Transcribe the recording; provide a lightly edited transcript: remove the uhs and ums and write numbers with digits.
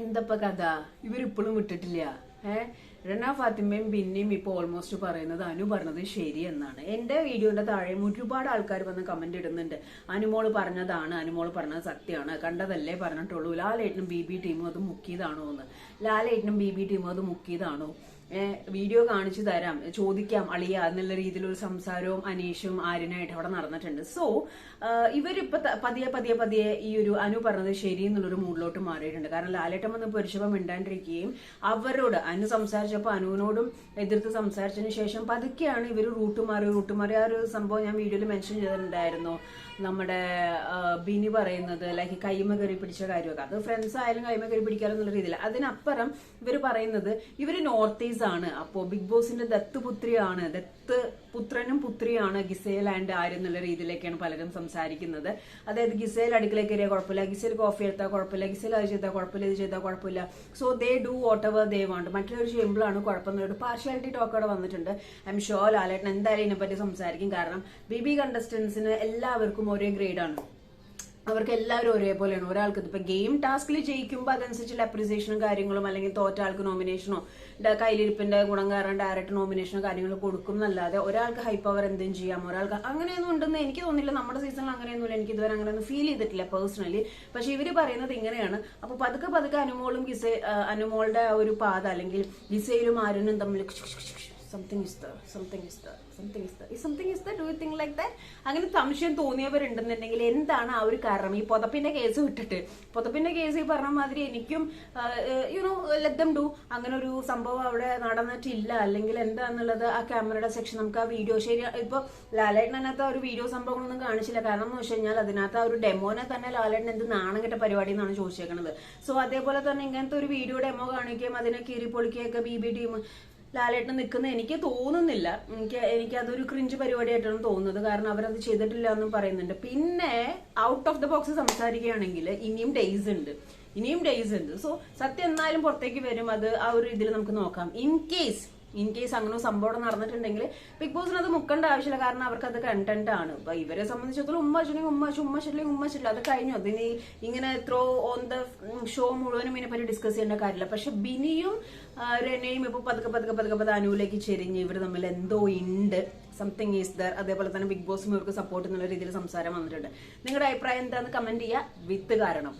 എന്തപ്പ കഥ ഇവരിപ്പോഴും വിട്ടിട്ടില്ല. റന ഫാത്തിമയും പിന്നെയും ഇപ്പൊ ഓൾമോസ്റ്റ് പറയുന്നത് അനു പറഞ്ഞത് ശരി എന്നാണ്. എന്റെ വീഡിയോന്റെ താഴെ ഒരുപാട് ആൾക്കാർ വന്ന് കമന്റ് ഇടുന്നുണ്ട്. അനുമോള് പറഞ്ഞതാണ്, അനുമോള് പറഞ്ഞത് സത്യമാണ്, കണ്ടതല്ലേ പറഞ്ഞിട്ടുള്ളൂ, ലാലേട്ടനും ബി ടീമും അത് മുക്കിയതാണോ എന്ന്. ലാലേട്ടനും ബി ടീമും അത് മുക്കിയതാണോ? വീഡിയോ കാണിച്ചു തരാം, ചോദിക്കാം അളിയ എന്നുള്ള രീതിയിലൊരു സംസാരവും അനീഷും ആര്യനായിട്ട് അവിടെ നടന്നിട്ടുണ്ട്. സോ ഇവരിപ്പോ പതിയെ ഈ ഒരു അനു പറഞ്ഞത് ശരി എന്നുള്ളൊരു മൂഡിലോട്ട് മാറിയിട്ടുണ്ട്. കാരണം ലാലേട്ടൻ വന്ന് പുരുഷപ്പം മിണ്ടാണ്ടിരിക്കുകയും അവരോട് അനു സംസാരിച്ചപ്പോൾ അനുവിനോടും എതിർത്ത് സംസാരിച്ചതിന് ശേഷം പതുക്കെയാണ് ഇവർ റൂട്ട് മാറി ആ ഒരു സംഭവം ഞാൻ വീഡിയോയിൽ മെൻഷൻ ചെയ്തിട്ടുണ്ടായിരുന്നു. നമ്മുടെ ബിനി പറയുന്നത് ലൈക്ക് കൈമ കയറി പിടിച്ച കാര്യമൊക്കെ, അത് ഫ്രണ്ട്സ് ആയാലും കൈമ കയറി പിടിക്കാറെന്നുള്ള രീതിയിൽ. അതിനപ്പുറം ഇവർ പറയുന്നത് ഇവര് നോർത്ത് ഈസ്റ്റ് ആണ്, അപ്പോ ബിഗ് ബോസിന്റെ പുത്രനും പുത്രിയാണ് ഗിസേൽ ആൻഡ് ആര്യ എന്നുള്ള രീതിയിലേക്കാണ് പലരും സംസാരിക്കുന്നത്. അതായത് ഗിസേൽ അടുക്കളയിൽ കയറിയാൽ കുഴപ്പമില്ല, ഗിസേൽ കോഫി എടുത്താൽ കുഴപ്പമില്ല, ഗിസേൽ അത് ചെയ്താൽ കുഴപ്പമില്ല, ഇത് ചെയ്താൽ കുഴപ്പമില്ല. So they do what ever they want. മറ്റൊരു ചെയ്യുമ്പോഴാണ് കുഴപ്പമെന്നൊരു പാർഷ്യാലിറ്റി ടോക്ക് അവിടെ വന്നിട്ടുണ്ട്. ഐ എം ഷുവർ ലാലേട്ടൻ എന്തായാലും ഇതിനെപ്പറ്റി സംസാരിക്കും. കാരണം ബി കണ്ടസ്റ്റൻസിന് എല്ലാവർക്കും ഒരേ ഗ്രേഡാണ്, അവർക്ക് എല്ലാവരും ഒരേപോലെയാണ്. ഒരാൾക്ക് ഇപ്പൊ ഗെയിം ടാസ്കിൽ ജയിക്കുമ്പോൾ അതനുസരിച്ചുള്ള അപ്രിസിയേഷനും കാര്യങ്ങളും, അല്ലെങ്കിൽ തോറ്റ ആൾക്ക് നോമിനേഷനോ കയ്യിലിരിപ്പിന്റെ ഗുണം കാരണം ഡയറക്റ്റ് നോമിനേഷനോ കാര്യങ്ങൾ കൊടുക്കും എന്നല്ലാതെ ഒരാൾക്ക് ഹൈ പവർ എന്തും ചെയ്യാം, ഒരാൾക്ക് അങ്ങനെയൊന്നും ഉണ്ടെന്ന് എനിക്ക് തോന്നുന്നില്ല. നമ്മുടെ സീസണിൽ അങ്ങനെയൊന്നുമില്ല, എനിക്ക് ഇതുവരെ അങ്ങനെയൊന്നും ഫീൽ ചെയ്തിട്ടില്ല പേഴ്സണലി. പക്ഷെ ഇവര് പറയുന്നത് ഇങ്ങനെയാണ്. അപ്പൊ പതുക്കെ അനുമോളും അനുമോളുടെ ഒരു പാത അല്ലെങ്കിൽ ഗിസയിലും ആര്യനും തമ്മിൽ something is there. Do you think like that? അങ്ങനെ സംശയം തോന്നിയവരുണ്ടെന്നുണ്ടെങ്കിൽ എന്താണ് ആ ഒരു കാരണം? ഈ പൊതപ്പിന്റെ കേസ് വിട്ടിട്ട്, പൊതപ്പിന്റെ കേസ് ഈ പറഞ്ഞ മാതിരി എനിക്കും ലെറ്റ് ദം ഡു, അങ്ങനെ ഒരു സംഭവം അവിടെ നടന്നിട്ടില്ല. അല്ലെങ്കിൽ എന്താന്നുള്ളത് ആ ക്യാമറയുടെ സെക്ഷൻ നമുക്ക് ആ വീഡിയോ ശരി ഇപ്പൊ ലാലേട്ടനകത്ത് ആ ഒരു വീഡിയോ സംഭവങ്ങളൊന്നും കാണിച്ചില്ല. കാരണം എന്ന് വെച്ച് കഴിഞ്ഞാൽ അതിനകത്ത് ആ ഒരു ഡെമോനെ തന്നെ ലാലേട്ടൻ എന്ത് നാണം കെട്ട പരിപാടി എന്നാണ് ചോദിച്ചേക്കുന്നത്. സോ അതേപോലെ തന്നെ ഇങ്ങനത്തെ ഒരു വീഡിയോ ഡെമോ കാണിക്കുകയും അതിനെ കീറിപ്പൊളിക്കുകയൊക്കെ ബി ടീം ലാലേട്ടൻ നിൽക്കുന്ന എനിക്ക് തോന്നുന്നില്ല. എനിക്ക് അതൊരു ക്രിഞ്ച് പരിപാടിയായിട്ടാണ് തോന്നുന്നത്. കാരണം അവരത് ചെയ്തിട്ടില്ല എന്നും പറയുന്നുണ്ട്. പിന്നെ ഔട്ട് ഓഫ് ദ ബോക്സ് സംസാരിക്കുകയാണെങ്കിൽ ഇനിയും ഡേയ്സ് ഉണ്ട്. സോ സത്യം എന്നാലും പുറത്തേക്ക് വരും. അത് ആ ഒരു ഇതിൽ നമുക്ക് നോക്കാം. ഇൻ കേസ് അങ്ങനെ ഒരു സംഭവം നടന്നിട്ടുണ്ടെങ്കിൽ ബിഗ് ബോസിന് അത് മുക്കേണ്ട ആവശ്യമില്ല. കാരണം അവർക്ക് അത് കണ്ടന്റ് ആണ്. ഇപ്പൊ ഇവരെ സംബന്ധിച്ചിടത്തോളം ഉമ്മച്ചില്ലെങ്കിൽ അത് കഴിഞ്ഞു. അതിന് ഇങ്ങനെ ത്രോ ഓൺ ദ ഷോ മുഴുവനും ഇതിനെപ്പറ്റി ഡിസ്കസ് ചെയ്യേണ്ട കാര്യമില്ല. പക്ഷെ ബിനിയും രനയും ഇപ്പൊ പതുക്കെ അനുവിലേക്ക് ചെരിഞ്ഞ് ഇവർ തമ്മിൽ എന്തോ ഉണ്ട്, സംതിങ് ഈസ് ദർ. അതേപോലെ തന്നെ ബിഗ് ബോസും ഇവർക്ക് സപ്പോർട്ട് എന്നുള്ള രീതിയിൽ സംസാരം വന്നിട്ടുണ്ട്. നിങ്ങളുടെ അഭിപ്രായം എന്താണെന്ന് കമന്റ് ചെയ്യുക വിത്ത് കാരണം.